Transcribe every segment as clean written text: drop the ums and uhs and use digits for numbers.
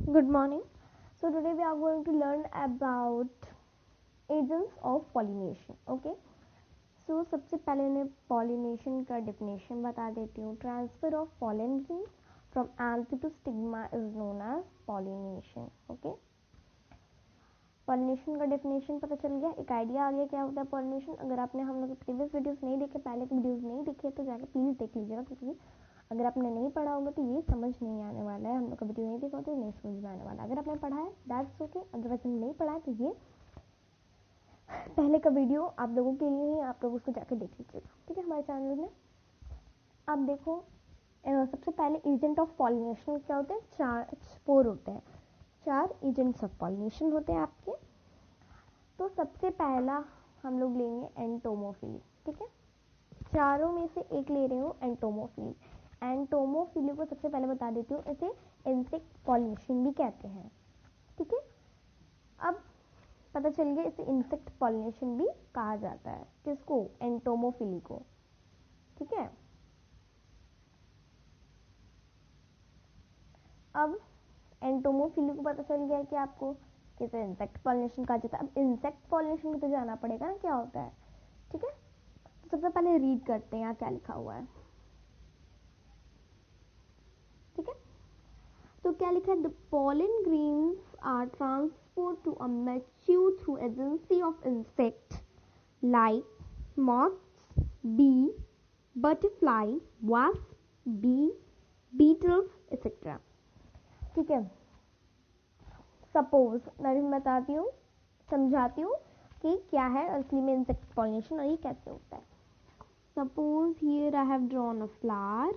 Good morning. So today we are going to learn about agents of pollination. Okay. So सबसे पहले मैं pollination का definition बता देती हूँ. Transfer of pollen grains from anther to stigma is known as pollination. Okay. Pollination का definition पता चल गया, एक आइडिया आ गया क्या होता है पॉलिनेशन. अगर आपने हम लोग प्रीवियस वीडियोस नहीं देखे, पहले के वीडियोस नहीं देखे तो जाकर प्लीज़ देख लीजिएगा, क्योंकि अगर आपने नहीं पढ़ा होगा तो ये समझ नहीं आने वाला है. हम लोग का वीडियो नहीं देखा तो नहीं समझ में आने वाला. अगर आपने पढ़ा है दैट्स ओके, अगर वैसे नहीं पढ़ा है तो ये पहले का वीडियो आप लोगों के लिए ही, आप लोग उसको जाकर देख लीजिएगा. ठीक है, हमारे चैनल में आप देखो. सबसे पहले एजेंट ऑफ पॉलिनेशन क्या होते हैं? 4 होते हैं. 4 एजेंट्स ऑफ पॉलिनेशन होते हैं आपके. तो सबसे पहला हम लोग लेंगे एंटोमोफिली. ठीक है, चारों में से एक ले रही हूँ एंटोमोफिली. एंटोमोफिली को सबसे पहले बता देती हूँ, इसे इंसेक्ट पॉलिनेशन भी कहते हैं. ठीक है, अब पता चल गया इसे इंसेक्ट पॉलिनेशन भी कहा जाता है. किसको? एंटोमोफिली को. ठीक है, अब एंटोमोफिली को पता चल गया कि आपको किसे इंसेक्ट पॉलिनेशन कहा जाता है. अब इंसेक्ट पॉलिनेशन को तो जाना पड़ेगा ना क्या होता है. ठीक है, तो सबसे पहले रीड करते हैं यहाँ क्या लिखा हुआ है. ठीक है, तो क्या लिखा है? The pollen grains are transport to a mature through agency of insect like moths, bee, butterfly, wasp, bee, beetles etcetera. ठीक है, सपोज मैं बताती हूँ, समझाती हूँ कि क्या है असली में इंसेक्ट पॉलिनेशन और ये कैसे होता है. Suppose here I have drawn a flower.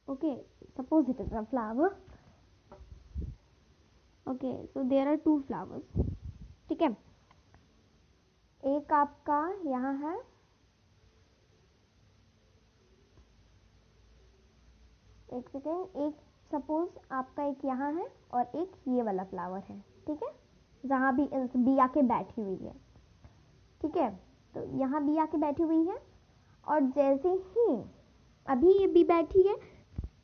Okay, suppose it is a flower. Okay, so there are 2 flowers. ठीक है, एक आपका यहाँ है, एक सेकेंड, एक सपोज आपका एक यहाँ है और एक ये वाला फ्लावर है. ठीक है, जहाँ भी बी आके बैठी हुई है. ठीक है, तो यहाँ बी आके बैठी हुई है और जैसे ही अभी ये बी बैठी है,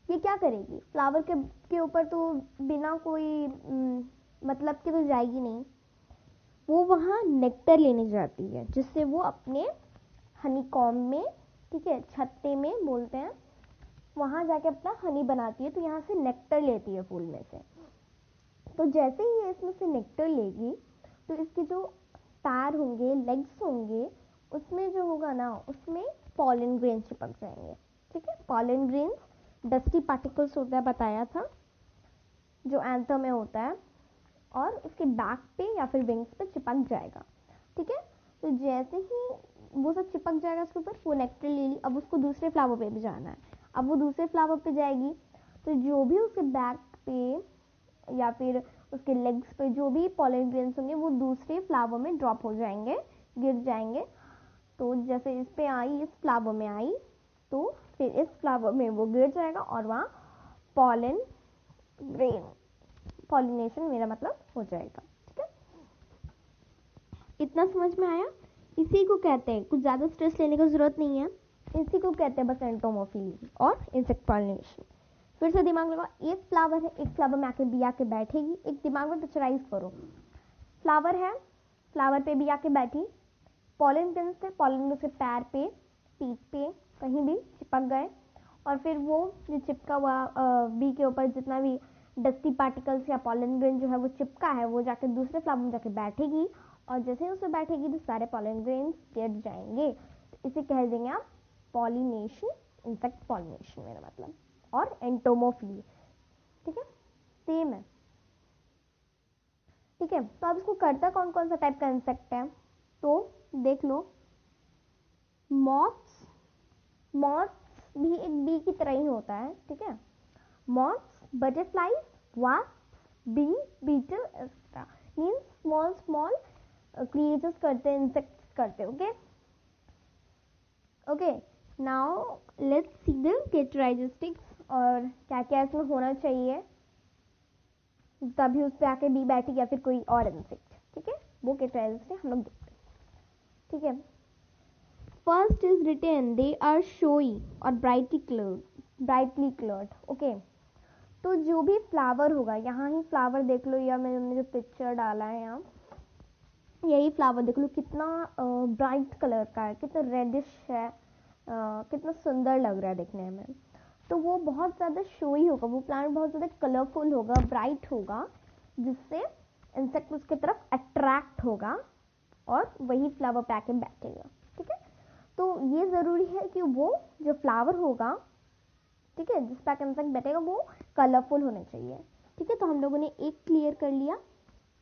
ये क्या करेगी? फ्लावर के ऊपर तो बिना कोई मतलब के तो जाएगी नहीं. वो वहाँ नेक्टर लेने जाती है, जिससे वो अपने हनीकॉम्ब में, ठीक है, छत्ते में बोलते हैं, वहाँ जाके अपना हनी बनाती है. तो यहाँ से नेक्टर लेती है फूल में से. तो जैसे ही ये इसमें से नेक्टर लेगी तो इसके जो पैर होंगे, लेग्स होंगे, उसमें जो होगा ना, उसमें पॉलन ग्रेन चिपक जाएंगे. ठीक है, पॉलन ग्रेन्स डस्टी पार्टिकल्स होता है, बताया था, जो एंथर में होता है और इसके बैक पे या फिर विंग्स पे चिपक जाएगा. ठीक है, तो जैसे ही वो सब चिपक जाएगा उसके ऊपर, वो नेक्टर ले ली. अब उसको दूसरे फ्लावर पे भी जाना है. अब वो दूसरे फ्लावर पे जाएगी तो जो भी उसके बैक पे या फिर उसके लेग्स पे जो भी पॉलन ग्रेन्स होंगे वो दूसरे फ्लावर में ड्रॉप हो जाएंगे, गिर जाएंगे. तो जैसे इस पे आई, इस फ्लावर में आई, तो फिर इस फ्लावर में वो गिर जाएगा और वहाँ पॉलन ग्रेन पॉलिनेशन मेरा मतलब हो जाएगा. ठीक है, इतना समझ में आया? इसी को कहते हैं, कुछ ज़्यादा स्ट्रेस लेने की जरूरत नहीं है, इसी को कहते हैं बस एंटोमोफिली और इंसेक्ट पॉलिनेशन. फिर से दिमाग लगाओ, एक फ्लावर है, एक फ्लावर में आके बी आके बैठेगी. एक दिमाग में पिक्चराइज करो, फ्लावर है, फ्लावर पे बी आके बैठी, पॉलन ग्रेन्स थे, पॉलन उसके पैर पे, पीठ पे, कहीं भी चिपक गए और फिर वो जो चिपका हुआ बी के ऊपर जितना भी डस्टी पार्टिकल्स या पॉलन ग्रेन जो है वो चिपका है, वो जाके दूसरे फ्लावर में जाके बैठेगी और जैसे ही उसमें बैठेगी तो सारे पॉलन ग्रेन्स गिर जाएंगे. तो इसे कह देंगे आप पॉलिनेशन, इंसेक्ट पॉलिनेशन मेरा मतलब, और एंटोमोफिली. ठीक है, सेम है. ठीक है, तो अब इसको करता कौन कौन सा टाइप का इंसेक्ट है तो देख लो. मॉथ्स भी एक बी की तरह ही होता है. ठीक है, moths, butterflies, wasp, bee, beetle etcetera. Means small small creatures करते हैं, इंसेक्ट्स करते हैं. Okay okay, now let's see the characteristics और क्या क्या इसमें होना चाहिए तभी उस पर आके बी बैठी या फिर कोई और इंसेक्ट. ठीक है, वो कैरेक्टरिस्टिक हम लोग देखते हैं. ठीक है, first is written they are showy or brightly colored. Okay, तो जो भी फ्लावर होगा, यहाँ ही फ्लावर देख लो, या मैंने जो पिक्चर डाला है यहाँ, यही फ्लावर देख लो कितना ब्राइट कलर का है, कितना रेडिश है, कितना सुंदर लग रहा है देखने में। तो वो बहुत ज़्यादा शोई होगा, वो प्लांट बहुत ज़्यादा कलरफुल होगा, ब्राइट होगा, जिससे इंसेक्ट उसके तरफ अट्रैक्ट होगा और वही फ्लावर पे आके बैठेगा। ठीक है, तो ये ज़रूरी है कि वो जो फ्लावर होगा, ठीक है, जिस पे इंसेक्ट बैठेगा वो कलरफुल होने चाहिए। ठीक है, तो हम लोगों ने एक क्लियर कर लिया।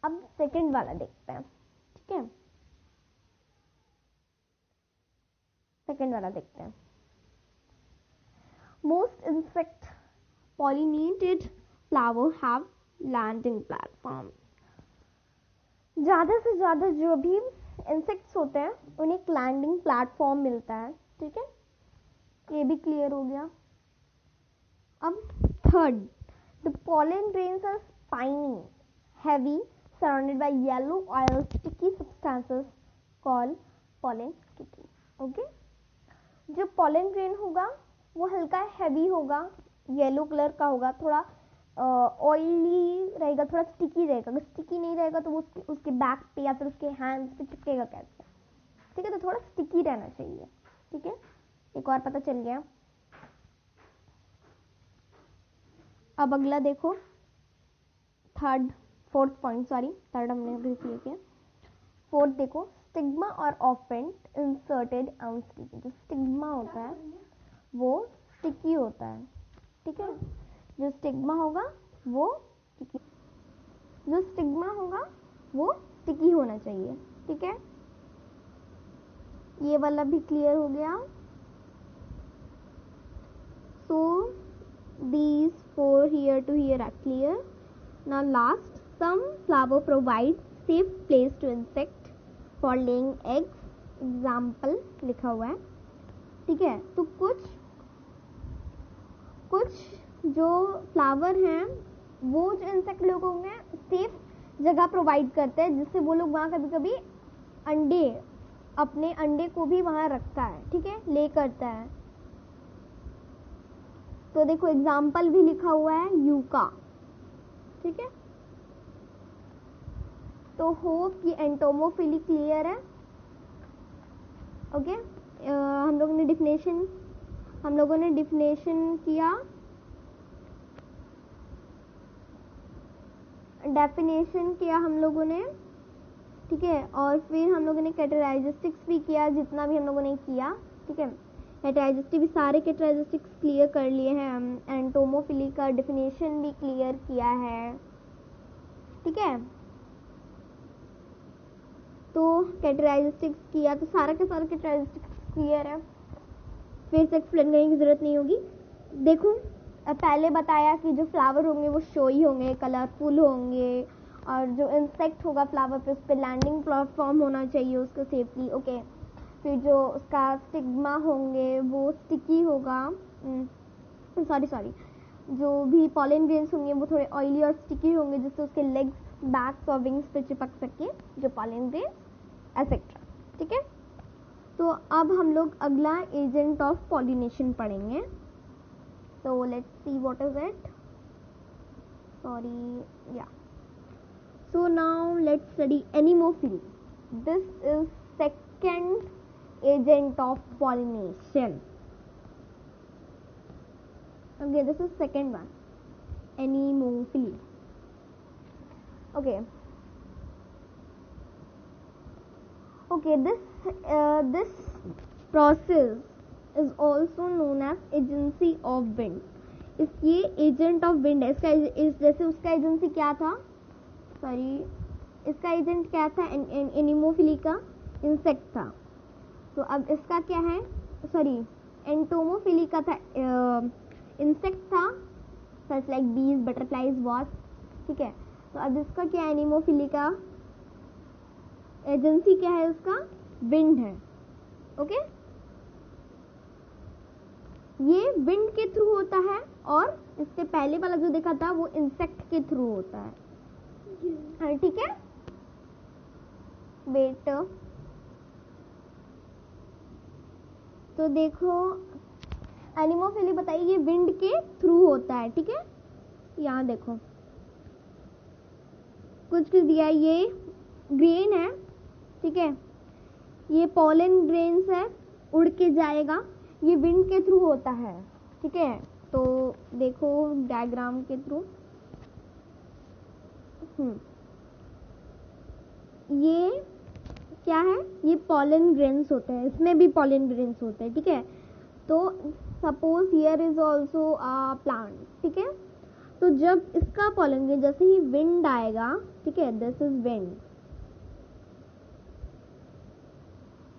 अब सेकंड वाला देखते हैं। ठीक है, सेकंड वाला देखते हैं। Most insect pollinated flower have landing platform। ज़्यादा से ज़्यादा जो भी इंसेक्ट्स होते हैं उन्हें एक लैंडिंग प्लेटफॉर्म मिलता है। ठीक है, ये भी क्लियर हो गया। अब third, the pollen grains are spiny, heavy, surrounded by yellow oil sticky substances called pollen sticky। Okay, जो pollen grain होगा वो हल्का हैवी होगा, येलो कलर का होगा, थोड़ा ऑयली रहेगा, थोड़ा स्टिकी रहेगा। अगर स्टिकी नहीं रहेगा तो वो उसके बैक पे या फिर उसके हैंड्स पे चिपकेगा कैसे? ठीक है, तो थोड़ा स्टिकी रहना चाहिए। ठीक है, एक और पता चल गया। अब अगला देखो, फोर्थ पॉइंट, सॉरी थर्ड हमने अभी क्लियर किया। फोर्थ देखो, स्टिग्मा और ऑफेंट इंसर्टेड ऑन स्टिकी। जो स्टिग्मा होता है वो स्टिकी होता है। ठीक है, जो स्टिग्मा होगा वो स्टिकी, जो स्टिग्मा होगा वो स्टिकी होना चाहिए। ठीक है, ये वाला भी क्लियर हो गया। सो these four here to here are clear. Now last, some flower provide safe place to insect for laying eggs, example लिखा हुआ है। ठीक है, तो कुछ जो फ्लावर हैं वो जो इंसेक्ट लोगों में सेफ जगह प्रोवाइड करते हैं, जिससे वो लोग वहाँ कभी कभी अपने अंडे को भी वहाँ रखता है। ठीक है, ले करता है। तो देखो एग्जाम्पल भी लिखा हुआ है, यूका। ठीक है, तो होप कि एंटोमोफिली क्लियर है। ओके, हम लोगों ने डिफिनेशन किया, हम लोगों ने। ठीक है, और फिर हम लोगों ने कैरेक्टरिस्टिक्स भी किया, जितना भी हम लोगों ने किया। ठीक है, कैरेक्टरिस्टिक भी, सारे कैरेक्टरिस्टिक्स क्लियर कर लिए हैं हम। एंटोमोफिली का डिफिनेशन भी क्लियर किया है। ठीक है, तो कैरेक्टरिस्टिक्स किया तो सारा के सारा कैरेक्टरिस्टिक्स क्लियर है, फिर से एक्सप्लेन करने की जरूरत नहीं होगी। देखो पहले बताया कि जो फ्लावर होंगे वो शोई होंगे, कलरफुल होंगे, और जो इंसेक्ट होगा फ्लावर पे उस पर लैंडिंग प्लेटफॉर्म होना चाहिए उसको सेफली। ओके, फिर जो उसका स्टिग्मा होंगे वो स्टिकी होगा, सॉरी जो भी पॉलन ग्रेन्स होंगे वो थोड़े ऑयली और स्टिकी होंगे, जिससे उसके लेग्स, बैक्स और विंग्स पे चिपक सके जो पॉलन ग्रेन्स एसेट्रा। ठीक है, तो अब हम लोग अगला एजेंट ऑफ पॉलिनेशन पढ़ेंगे। तो let's see what is it. Sorry, या so now let's study anemophily. This is second agent of pollination. Okay, this is second one, anemophily. Okay, this process is also known as agency of wind. ये agent of wind है। इसका जैसे उसका agency क्या था, इसका agent क्या था, एनीमोफिली का इंसेक्ट था। तो अब इसका क्या है, एंटोमोफिली का था, इंसेक्ट था, सच लाइक बीज, बटरफ्लाइज, वॉस्प। ठीक है, तो अब इसका क्या है, एनीमोफिली का एजेंसी क्या है, उसका विंड है। ओके, ये विंड के थ्रू होता है, और इससे पहले वाला जो देखा था वो इंसेक्ट के थ्रू होता है। ठीक है, वेट, तो देखो एनीमोफिली बताइए ये विंड के थ्रू होता है। ठीक है, यहाँ देखो कुछ दिया है, ये ग्रेन है, ठीक है, ये पॉलन ग्रेन्स है, उड़ के जाएगा, ये विंड के थ्रू होता है, ठीक है। तो देखो डायग्राम के थ्रू, ये क्या है, ये पॉलन ग्रेन्स होते हैं, इसमें भी पॉलन ग्रेन्स होते हैं, ठीक है। तो suppose here is also a plant, ठीक है। तो जब इसका पॉलन ग्रेन, जैसे ही विंड आएगा, ठीक है, दिस इज विंड,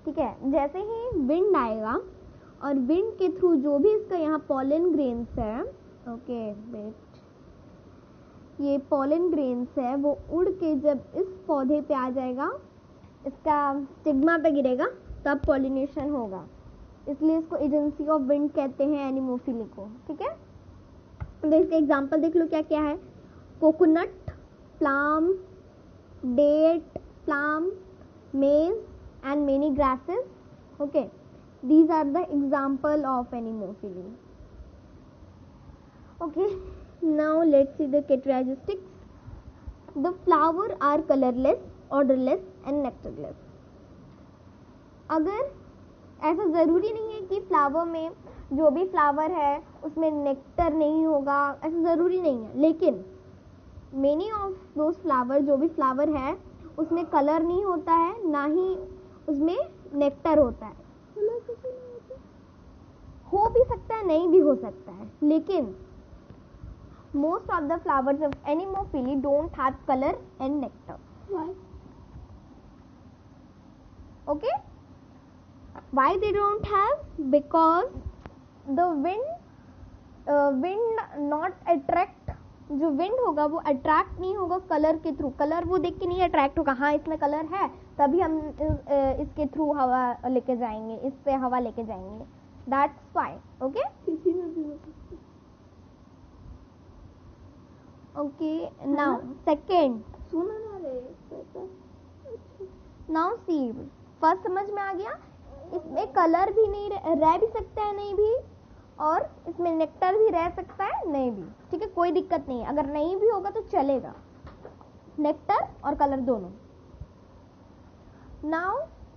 ठीक है, जैसे ही विंड आएगा और विंड के थ्रू जो भी इसका यहाँ पॉलन ग्रेन्स है, ओके वेट, ये पॉलन ग्रेन्स है, वो उड़ के जब इस पौधे पे आ जाएगा, इसका स्टिग्मा पे गिरेगा, तब पॉलिनेशन होगा। इसलिए इसको एजेंसी ऑफ विंड कहते हैं, एनिमोफिली को, ठीक है। तो इसका एग्जांपल देख लो क्या क्या है, कोकोनट, प्लाम, डेट प्लाम, मेज and many grasses, okay, these are the example of anemophily. Okay, now let's see the characteristics. The flower are colorless, odorless and nectarless. अगर ऐसा ज़रूरी नहीं है कि फ्लावर में, जो भी फ्लावर है उसमें नेक्टर नहीं होगा, ऐसा ज़रूरी नहीं है, लेकिन many of those फ्लावर, जो भी फ्लावर है उसमें कलर नहीं होता है, ना ही उसमें नेक्टर होता है, हो भी सकता है, नहीं भी हो सकता है, लेकिन most of the flowers of anemophily don't have colour and nectar. Why? Okay, why they don't have? Because the wind not attract, जो विंड होगा वो अट्रैक्ट नहीं होगा कलर के थ्रू, कलर वो देख के नहीं अट्रैक्ट होगा, हाँ इसमें कलर है तभी हम इसके थ्रू हवा लेके जाएंगे, इस पे हवा लेके जाएंगे, that's why. Okay okay, now second, now see, first समझ में आ गया, इसमें कलर भी नहीं रह भी सकता है, नहीं भी, और इसमें नेक्टर भी रह सकता है, नहीं भी, ठीक है, कोई दिक्कत नहीं है, अगर नहीं भी होगा तो चलेगा, नेक्टर और कलर दोनों. Now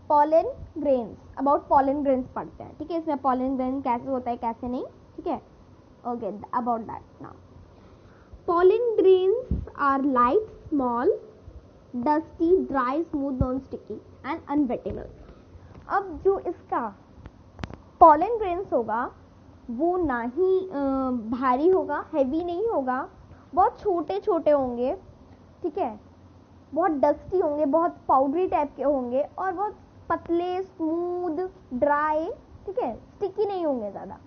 pollen grains, about pollen grains पढ़ते हैं, ठीक है, इसमें पॉलन ग्रेन कैसे होता है कैसे नहीं, ठीक है. Okay, about that. Now pollen grains are light, small, dusty, dry, smooth, non sticky and unwettable. अब जो इसका पॉलन ग्रेन्स होगा वो ना ही भारी होगा, हैवी नहीं होगा, बहुत छोटे छोटे होंगे, ठीक है, बहुत डस्टी होंगे, बहुत पाउडरी टाइप के होंगे, और बहुत पतले, स्मूथ, ड्राई, ठीक है, स्टिकी नहीं होंगे ज़्यादा,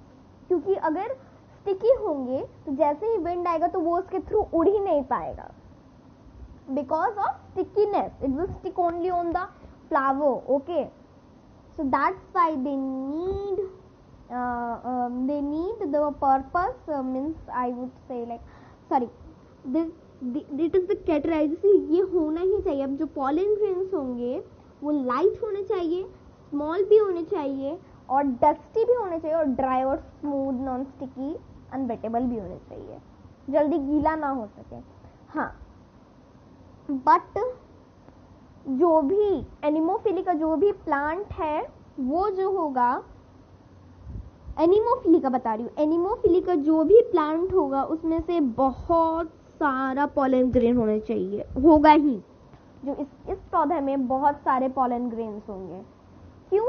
क्योंकि अगर स्टिकी होंगे तो जैसे ही विंड आएगा तो वो उसके थ्रू उड़ ही नहीं पाएगा, because of stickiness, it will stick only on the flower. Okay, so that's why they need the purpose, means I would say like, sorry, it is the characterization, ये होना ही चाहिए. अब जो pollen grains होंगे वो लाइट होने चाहिए, small भी होने चाहिए, और डस्टी भी होने चाहिए, और ड्राई और स्मूथ, नॉन स्टिकी, अनवेटेबल भी होने चाहिए, जल्दी गीला ना हो सके. हाँ, बट जो भी एनिमोफिली का जो भी प्लांट है वो जो होगा, एनिमोफिली का बता रही हूँ, एनिमोफिली का जो भी प्लांट होगा उसमें से बहुत सारा पॉलन ग्रेन होने चाहिए, होगा ही, जो इस पौधे में बहुत सारे पॉलन ग्रेन्स होंगे. क्यों?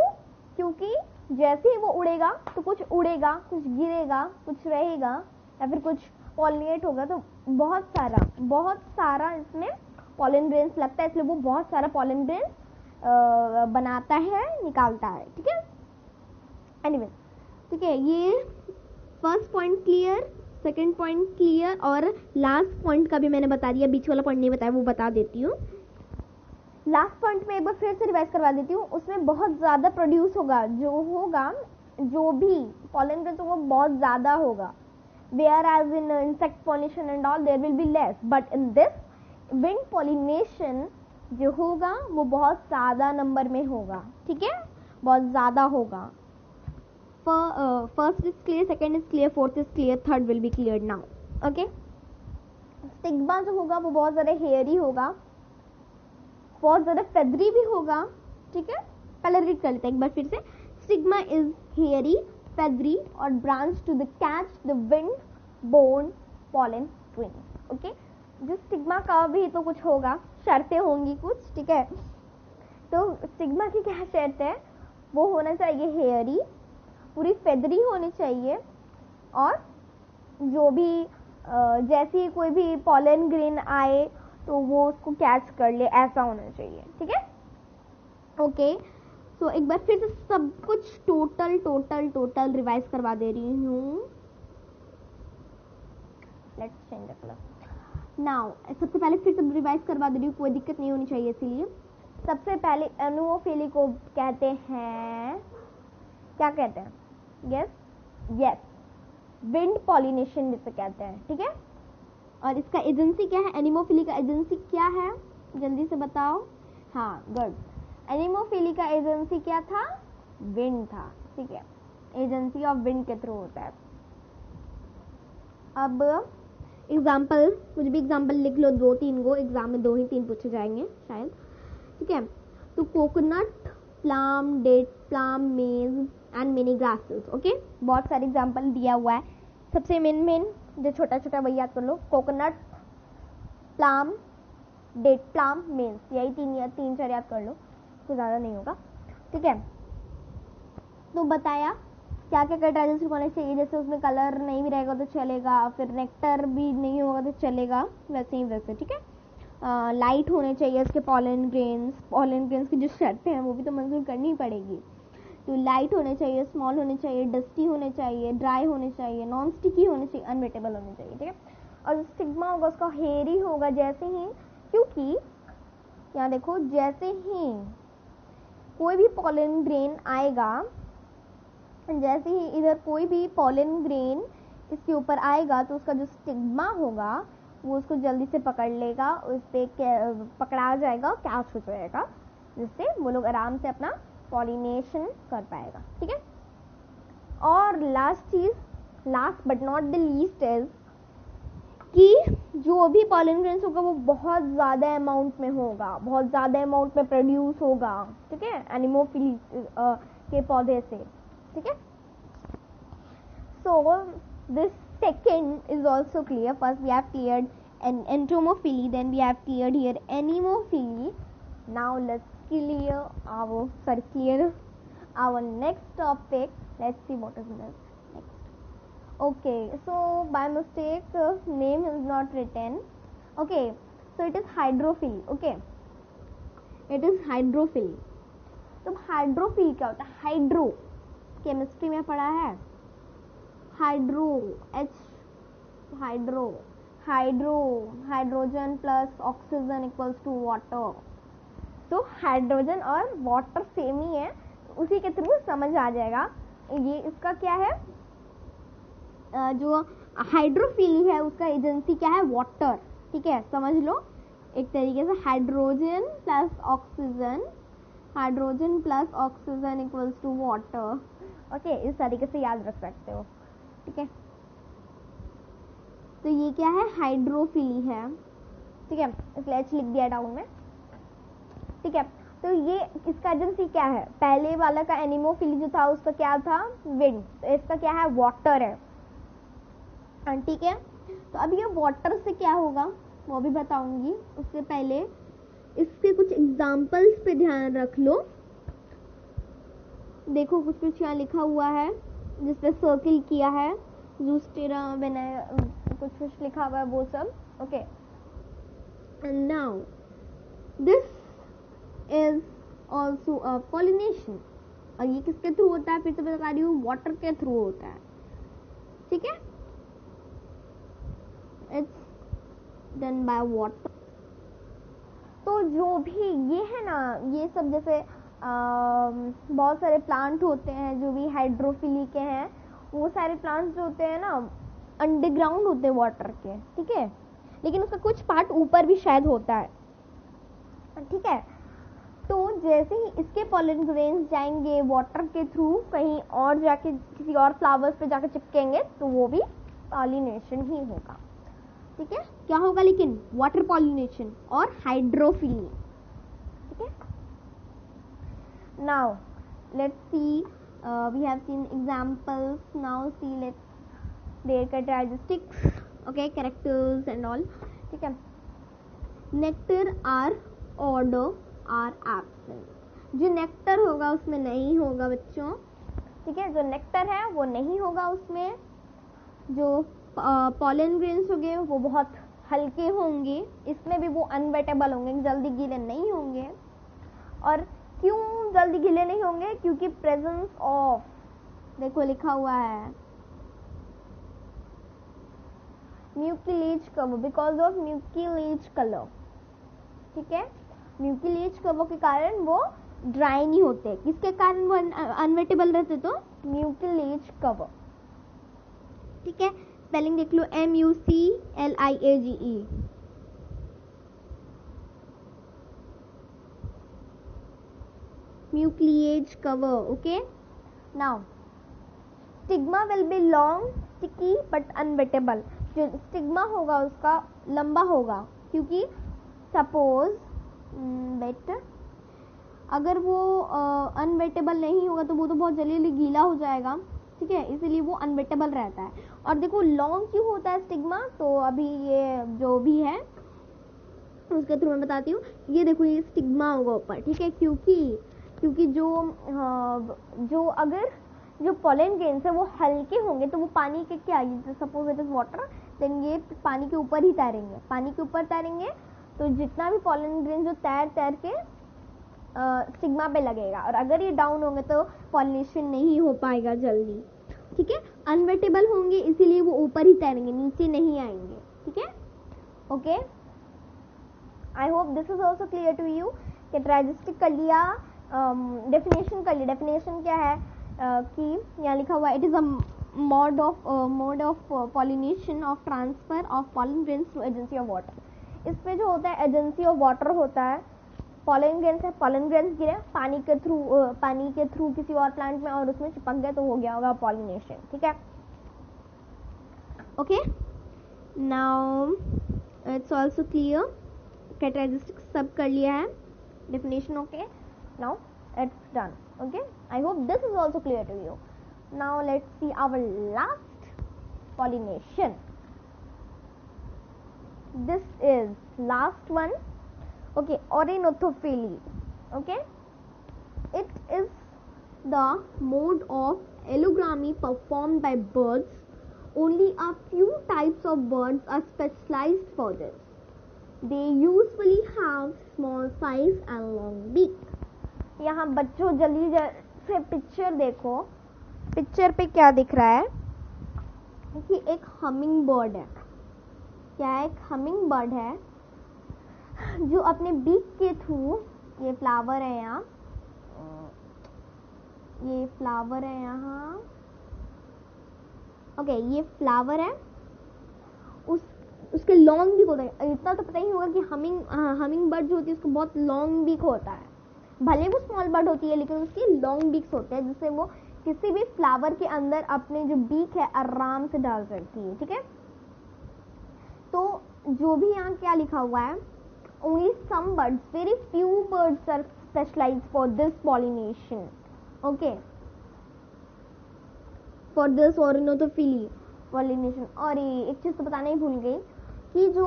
क्योंकि जैसे ही वो उड़ेगा तो कुछ उड़ेगा, कुछ गिरेगा, कुछ रहेगा, या फिर कुछ पॉलिनेट होगा, तो बहुत सारा इसमें पॉलन ग्रेन्स लगता है, इसलिए वो बहुत सारा पॉलन ग्रेन्स बनाता है, निकालता है, ठीक है. एनीवे, ठीक है, ये first point clear, second point clear, और लास्ट पॉइंट का भी मैंने बता दिया, बीच वाला पॉइंट नहीं बताया, वो बता देती हूँ. लास्ट पॉइंट में एक बार फिर से रिवाइज करवा देती हूँ. उसमें बहुत ज़्यादा प्रोड्यूस होगा, जो भी पॉलन ग्रेन्स वो बहुत ज़्यादा होगा, whereas in insect pollination and all there will be less, but in this wind pollination जो होगा वो बहुत ज़्यादा नंबर में होगा, ठीक है, बहुत ज़्यादा होगा. First is clear, second is clear, fourth is clear, third will be cleared now. Okay, stigma जो होगा वो बहुत ज़्यादा हेयरी होगा, बहुत ज़्यादा फेदरी भी होगा। ठीक है, पहले रीड कर लेते हैं एक बार फिर से। स्टिग्मा इज हेयरी, फेदरी और branch to the catch the wind borne pollen twins. Okay, जो स्टिग्मा का भी तो कुछ होगा, शर्तें होंगी कुछ। ठीक है, तो स्टिग्मा की क्या शर्त है, वो होना चाहिए हेयरी, पूरी फेदरी होनी चाहिए, और जो भी जैसे ही कोई भी पॉलन ग्रेन आए तो वो उसको कैच कर ले, ऐसा होना चाहिए। ठीक है, ओके। तो एक बार फिर से सब कुछ टोटल रिवाइज करवा दे रही हूँ। Let's change the colour now. सबसे पहले फिर से रिवाइज करवा दे रही हूँ, कोई दिक्कत नहीं होनी चाहिए इसीलिए। सबसे पहले एनिमोफिली को कहते हैं, क्या कहते हैं, यस विंड पॉलिनेशन जिसे कहते हैं। ठीक है, और इसका एजेंसी क्या है, एनिमोफिली का एजेंसी क्या है, जल्दी से बताओ। हाँ, गुड। एनिमोफिली का एजेंसी क्या था, विंड था। ठीक है, एजेंसी ऑफ विंड के थ्रू होता है। अब एग्जाम्पल, कुछ भी एग्जाम्पल लिख लो, 2-3 गो, एग्जाम में 2 ही 3 पूछे जाएंगे शायद। ठीक है, तो कोकोनट, प्लाम, डेट प्लाम, मेज एंड मिनी ग्रासेस। ओके, बहुत सारे एग्जाम्पल दिया हुआ है। सबसे मेन जो छोटा वही याद कर लो, कोकोनट, प्लाम, डेट प्लाम, मेज, यही 3-4 याद कर लो, तो ज़्यादा नहीं होगा। ठीक है, तो बताया क्या क्या कैरेक्टरिस्टिक होने चाहिए, जैसे उसमें कलर नहीं भी रहेगा तो चलेगा, फिर नेक्टर भी नहीं होगा तो चलेगा, वैसे ही वैसे। ठीक है, लाइट होने चाहिए इसके पॉलन ग्रेन्स की जो शर्तें हैं वो भी तो मंजूर करनी पड़ेगी। तो लाइट होने चाहिए, स्मॉल होने चाहिए, डस्टी होने चाहिए, ड्राई होने चाहिए, नॉन स्टिकी होने चाहिए, अनवेटेबल होने चाहिए। ठीक है, और स्टिग्मा होगा उसका हेयरी होगा, जैसे ही, क्योंकि यहाँ देखो, जैसे ही कोई भी पॉलन ग्रेन आएगा, जैसे ही इधर कोई भी पॉलन ग्रेन इसके ऊपर आएगा तो उसका जो स्टिग्मा होगा वो उसको जल्दी से पकड़ लेगा, उस पर पकड़ा जाएगा, कैच हो जाएगा, जिससे वो लोग आराम से अपना पॉलिनेशन कर पाएगा। ठीक है, और last but not the least is कि जो भी पॉलन ग्रेन्स होगा वो बहुत ज़्यादा अमाउंट में होगा, बहुत ज़्यादा अमाउंट में प्रोड्यूस होगा। ठीक है, एनिमोफिली के पौधे से। ठीक है, so this second is also clear. First we have cleared entomophily, then we have cleared here anemophily. Now let's clear our next topic. Let's see what is next. Okay, so by mistake name is not written. Okay, so it is hydrophily. Okay, it is hydrophily. तो हाइड्रोफिल क्या होता है, hydro chemistry में पढ़ा है, hydrogen plus oxygen equals to water. तो hydrogen और water same ही है, उसी के थ्रू समझ आ जाएगा। ये इसका क्या है, जो हाइड्रोफिली है उसका एजेंसी क्या है, वाटर। ठीक है, समझ लो एक तरीके से, hydrogen plus oxygen equals to water. Okay, इस तरीके से याद रख सकते हो। ठीक है, तो ये क्या है, हाइड्रोफिली है। ठीक है, इसलिए एच लिख दिया डाउन में। ठीक है, तो ये इसका एजेंसी क्या है, पहले वाला का एनिमोफिली जो था उसका क्या था, विंड, तो इसका क्या है, वाटर है। ठीक है, तो अब ये वाटर से क्या होगा वो भी बताऊंगी, उससे पहले इसके कुछ एग्जाम्पल्स पे ध्यान रख लो। देखो कुछ यहाँ लिखा हुआ है जिसपे सर्किल किया है, जूस्टेरा कुछ लिखा हुआ है वो सब। Okay, and now this is also a pollination, और ये किसके थ्रू होता है, फिर से बता रही हूँ, वाटर के थ्रू होता है। ठीक है, इट्स डन बाय वाटर। तो जो भी ये है ना, ये सब जैसे बहुत सारे प्लांट होते हैं जो भी हाइड्रोफिली के हैं, वो सारे प्लांट्स जो होते हैं ना अंडरग्राउंड होते हैं वाटर के। ठीक है, लेकिन उसका कुछ पार्ट ऊपर भी शायद होता है। ठीक है, तो जैसे ही इसके पॉलन ग्रेन्स जाएंगे वाटर के थ्रू कहीं और जाके किसी और फ्लावर्स पे जाके चिपकेंगे तो वो भी पॉलिनेशन ही होगा। ठीक है, क्या होगा लेकिन वाटर पॉलिनेशन और हाइड्रोफिली, ठीक है। Now let's see, we have seen examples, now see let's their characteristics, okay, characters and all, ठीक है। Nectar are odour are absent, जो नेक्टर होगा उसमें नहीं होगा बच्चों, ठीक है, जो नेक्टर है वो नहीं होगा उसमें, जो पॉलन ग्रेन्स होंगे वो बहुत हल्के होंगे, इसमें भी वो अनवेटेबल होंगे, जल्दी गीले नहीं होंगे। और क्यों जल्दी गीले नहीं होंगे? क्योंकि प्रेजेंस ऑफ, देखो लिखा हुआ है म्यूकिलेज कवर, बिकॉज ऑफ म्यूकिलेज कलर, ठीक है, म्यूकिलेज कवर के कारण वो ड्राई नहीं होते, किसके कारण वो अनवेटेबल रहते? तो म्यूकिलेज कवर, ठीक है। स्पेलिंग देख लो, MUCLIAGE, mucilage cover, okay. Now stigma will be long, sticky but unwettable, जो स्टिग्मा होगा उसका लंबा होगा, क्योंकि सपोज बेट अगर वो अनवेटेबल नहीं होगा तो वो तो बहुत जल्दी गीला हो जाएगा, ठीक है, इसीलिए वो अनवेटेबल रहता है। और देखो लॉन्ग क्यों होता है स्टिग्मा, तो अभी ये जो भी है उसके थ्रू मैं बताती हूँ। ये देखो ये स्टिग्मा होगा ऊपर, ठीक है, क्योंकि जो अगर जो पॉलन ग्रेन्स है वो हल्के होंगे तो वो पानी के क्या, suppose it is water, then ये पानी के ऊपर ही तैरेंगे, पानी के ऊपर तैरेंगे, तो जितना भी पॉलन ग्रेन जो तैर के स्टिग्मा पे लगेगा, और अगर ये डाउन होंगे तो पॉलिनेशन नहीं हो पाएगा जल्दी, ठीक है। अनवेटेबल होंगे इसीलिए वो ऊपर ही तैरेंगे, नीचे नहीं आएंगे, ठीक है, okay. I hope this is also clear to you. Characteristic कर लिया, डेफिनेशन कर लिया। डेफिनेशन क्या है कि यहाँ लिखा हुआ it is a mode of pollination of transfer of pollen grains to agency of water. इस पे जो होता है एजेंसी ऑफ वाटर होता है, पॉलन ग्रेन्स है, पॉलन ग्रेन्स गिरे पानी के थ्रू किसी और प्लांट में और उसमें चिपक गए तो हो गया होगा पॉलिनेशन, ठीक है, okay. Now it's also clear, characteristics सब कर लिया है, definition okay, now it's done, okay. I hope this is also clear to you. Now let's see our last pollination, this is last one, okay, Ornithophily, okay, it is the mode of allogamy performed by birds. Only a few types of birds are specialized for this. They usually have small size and long beak. यहाँ बच्चों जल्दी से picture देखो, picture पे क्या दिख रहा है कि एक हमिंग बर्ड है, क्या है, एक हमिंग बर्ड है जो अपने बीक के थ्रू, ये फ्लावर है यहाँ, ये फ्लावर है यहाँ, ओके, ये फ्लावर है, उसके लॉन्ग बीक होता है। इतना तो पता ही होगा कि हमिंग बर्ड जो होती है उसको बहुत लॉन्ग बीक होता है, भले वो स्मॉल बर्ड होती है लेकिन उसकी लॉन्ग बीक्स होते हैं, जिससे वो किसी भी फ्लावर के अंदर अपने जो बीक है आराम से डाल सकती है, ठीक है। तो जो भी यहाँ क्या लिखा हुआ है, only some birds, very few birds are specialized for this pollination, okay, for this ornithophily pollination। और एक चीज़ तो बताना ही भूल गई कि जो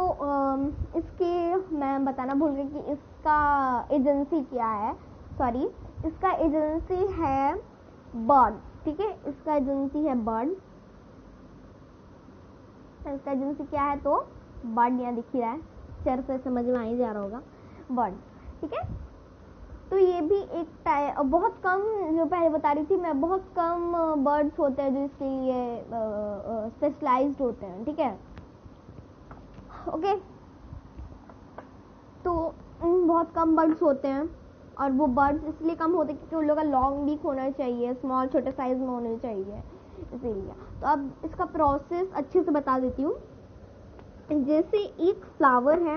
इसके मैं बताना भूल गई कि इसका एजेंसी क्या है, सॉरी, इसका एजेंसी है बर्ड, ठीक है, इसका एजेंसी है बर्ड, इसका एजेंसी क्या है तो बर्ड, यहाँ दिख रहा है, चर से समझ में आ ही जा रहा होगा, बर्ड, ठीक है। तो ये भी एक बहुत कम, जो पहले बता रही थी मैं, बहुत कम बर्ड्स होते हैं जो इसके लिए स्पेशलाइज्ड होते हैं, ठीक है, ओके। तो बहुत कम बर्ड्स होते हैं, और वो बर्ड्स इसलिए कम होते हैं क्योंकि उन लोगों का लॉन्ग बीक होना चाहिए, स्मॉल छोटे साइज में होने चाहिए, इसीलिए। तो अब इसका प्रोसेस अच्छे से बता देती हूँ। जैसे एक फ्लावर है,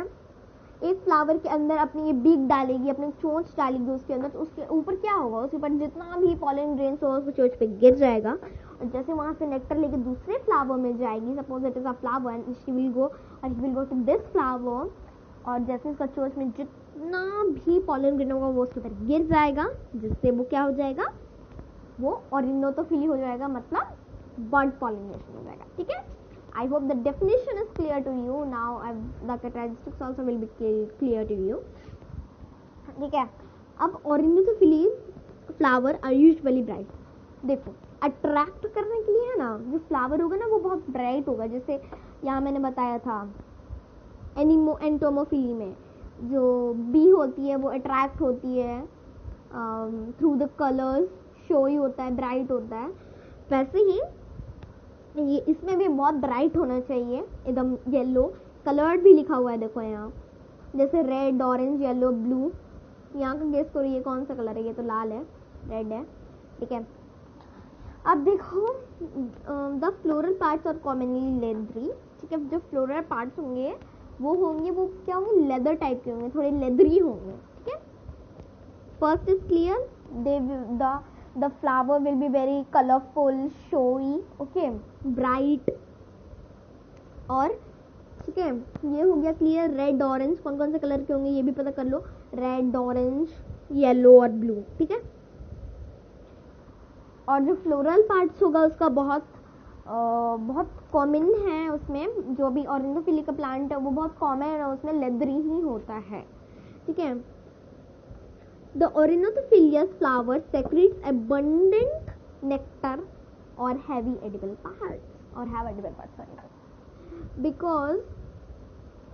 एक फ्लावर के अंदर अपनी ये बीक डालेगी, अपनी चोंच डालेगी उसके अंदर, तो उसके ऊपर क्या होगा, उसके ऊपर जितना भी पॉलन ग्रेन्स होगा उसको चोंच पे गिर जाएगा, और जैसे वहाँ से नेक्टर लेके दूसरे फ्लावर में जाएगी, suppose it is a flower and she will go और he will go to this flower, और जैसे इसका चोंच में जितना भी पॉलन ग्रेन होगा वो उसके ऊपर गिर जाएगा, जिससे वो क्या हो जाएगा, वो ऑरिनोथोफिली हो जाएगा, मतलब बर्ड पॉलिनेशन हो जाएगा। ठीक है, I hope the definition is clear to you. Now the characteristics also will be clear to you. ठीक है, अब ऑरिनोथोफिली फ्लावर आर यूजुअली ब्राइट। देखो अट्रैक्ट करने के लिए है ना, जो फ्लावर होगा ना वो बहुत ब्राइट होगा। जैसे यहाँ मैंने बताया था एंटोमोफिली में जो बी होती है वो अट्रैक्ट होती है थ्रू द कलर्स, शोई होता है, ब्राइट होता है। वैसे ही ये इसमें भी बहुत ब्राइट होना चाहिए, एकदम येलो कलर्ड भी लिखा हुआ है, देखो यहाँ जैसे रेड, ऑरेंज, येलो, ब्लू। यहाँ का गेस करो ये कौन सा कलर है, ये तो लाल है, रेड है। ठीक है, अब देखो the floral parts are commonly leathery. ठीक है, जो फ्लोरल पार्ट्स होंगे वो क्या होंगे, लेदर टाइप के होंगे, थोड़े लेदरी होंगे। ठीक है, first is clear, they the flower will be very colorful, showy, okay, bright। और ठीक है, ये हो गया क्लियर। रेड, ऑरेंज, कौन कौन से कलर के होंगे ये भी पता कर लो, रेड, ऑरेंज, येलो और ब्लू। ठीक है, और जो फ्लोरल पार्ट्स होगा उसका बहुत कॉमन है, उसमें जो भी ऑरिनोफिली का प्लांट है वो बहुत कॉमन है, उसमें लेदरी ही होता है। ठीक है, the ornithophilous flower secretes abundant nectar or have edible parts because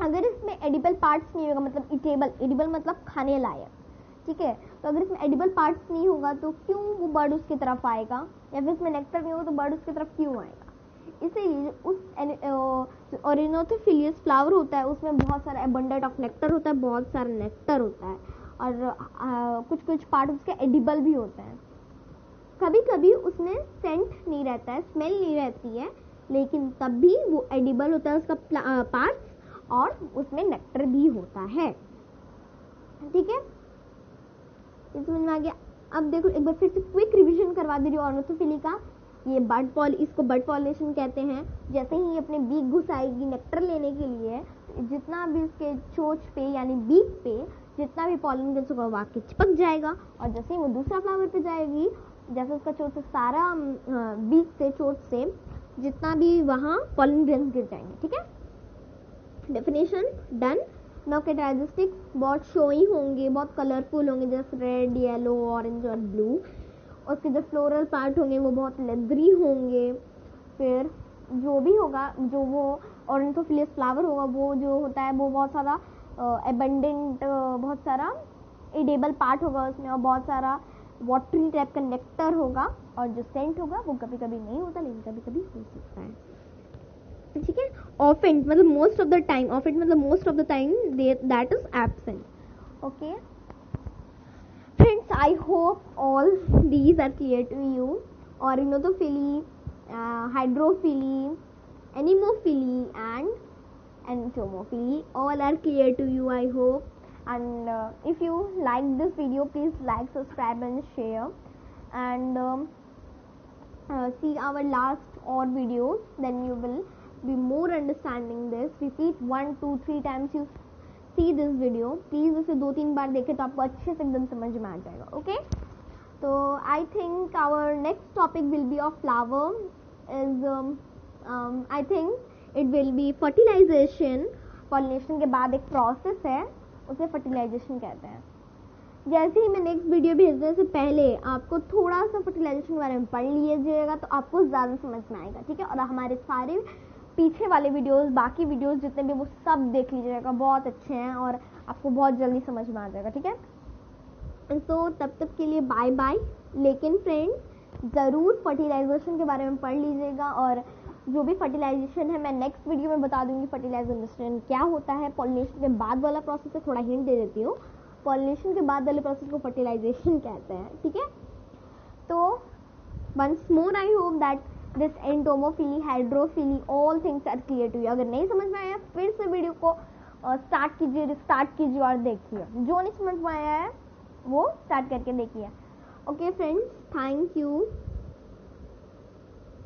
अगर इसमें edible parts नहीं होगा, मतलब eatable मतलब खाने लायक। ठीक है, तो अगर इसमें edible parts नहीं होगा तो क्यों वो बर्ड उसकी तरफ आएगा, या फिर इसमें नेक्टर नहीं होगा तो बर्ड उसकी तरफ क्यों आएगा। इसीलिए उस ऑरिनोथोफिलियस फ्लावर होता है उसमें बहुत सारा abundant ऑफ नेक्टर होता है, बहुत सारा नेक्टर होता है, और कुछ कुछ पार्ट उसके एडिबल भी होते हैं। कभी कभी उसमें सेंट नहीं रहता है, स्मेल नहीं रहती है, लेकिन तब भी वो एडिबल होता है उसका पार्ट्स, और उसमें नेक्टर भी होता है। ठीक है, समझ में आ गया। अब देखो एक बार फिर से क्विक रिवीजन करवा दे रही हूँ ऑर्निथोफिली का। ये इसको बर्ड पॉलिनेशन कहते हैं। जैसे ही अपने बीक घुसाएगी नेक्टर लेने के लिए, जितना भी उसके चोंच पे यानी बीक पे जितना भी पॉलन ग्रेन्स होगा वो आके चिपक जाएगा, और जैसे ही वो दूसरा फ्लावर पे जाएगी, जैसे उसका चोंच से सारा बीक से चोंच से जितना भी वहाँ पॉलन ग्रेन्स गिर जाएंगे। ठीक है, डेफिनेशन डन। नाउ कैरेक्टरिस्टिक्स बहुत शोई होंगे, बहुत कलरफुल होंगे, जैसे रेड, येलो, ऑरेंज और ब्लू। उसके जो फ्लोरल पार्ट होंगे वो बहुत लेदरी होंगे। फिर जो भी होगा, जो वो ऑर्निथोफिलियस फ्लावर होगा वो जो होता है वो बहुत सारा एबंडेंट, बहुत सारा एडेबल पार्ट होगा उसमें, और बहुत सारा वाटरी टाइप का नेक्टर होगा, और जो सेंट होगा वो कभी कभी नहीं होता लेकिन कभी कभी हो सकता है। ठीक है, ऑफेन मतलब most of the time, often मतलब most of the time that is absent. Okay friends, I hope all these are clear to you. Ornithophily, hydrophily, anemophily and entomophily all are clear to you, I hope. And if you like this video, please like, subscribe and share, and see our last or videos, then you will be more understanding this. Repeat 1, 2, 3 times you see this video, please उसे 2-3 बार देखें तो आपको अच्छे से एकदम समझ में आ जाएगा। ओके, तो I think our next topic will be of flower is I think it will be fertilization. Pollination के बाद एक प्रोसेस है, उसे फर्टिलाइजेशन कहते हैं। जैसे ही मैं नेक्स्ट वीडियो भेजने से पहले आपको थोड़ा सा फर्टिलाइजेशन के बारे में पढ़ लीजिएगा तो आपको ज़्यादा समझ में आएगा। ठीक है, और हमारे सारे पीछे वाले वीडियोस, बाकी वीडियोस जितने भी वो सब देख लीजिएगा, बहुत अच्छे हैं और आपको बहुत जल्दी समझ में आ जाएगा। ठीक है, तो तब तक के लिए बाय बाय। लेकिन फ्रेंड्स ज़रूर फर्टिलाइजेशन के बारे में पढ़ लीजिएगा, और जो भी फर्टिलाइजेशन है मैं नेक्स्ट वीडियो में बता दूंगी फर्टिलाइजेशन क्या होता है। पॉलिनेशन के बाद वाला प्रोसेस है, थोड़ा हिंट दे देती हूँ, पॉलिनेशन के बाद वाले प्रोसेस को फर्टिलाइजेशन कहते हैं। ठीक है, तो once more I hope that this entomophily, hydrophily, all things are clear to you. अगर नहीं समझ में आया फिर से वीडियो को स्टार्ट कीजिए, रिस्टार्ट कीजिए और देखिए, जो नहीं समझ में आया है वो स्टार्ट करके देखिए। Okay friends, thank you.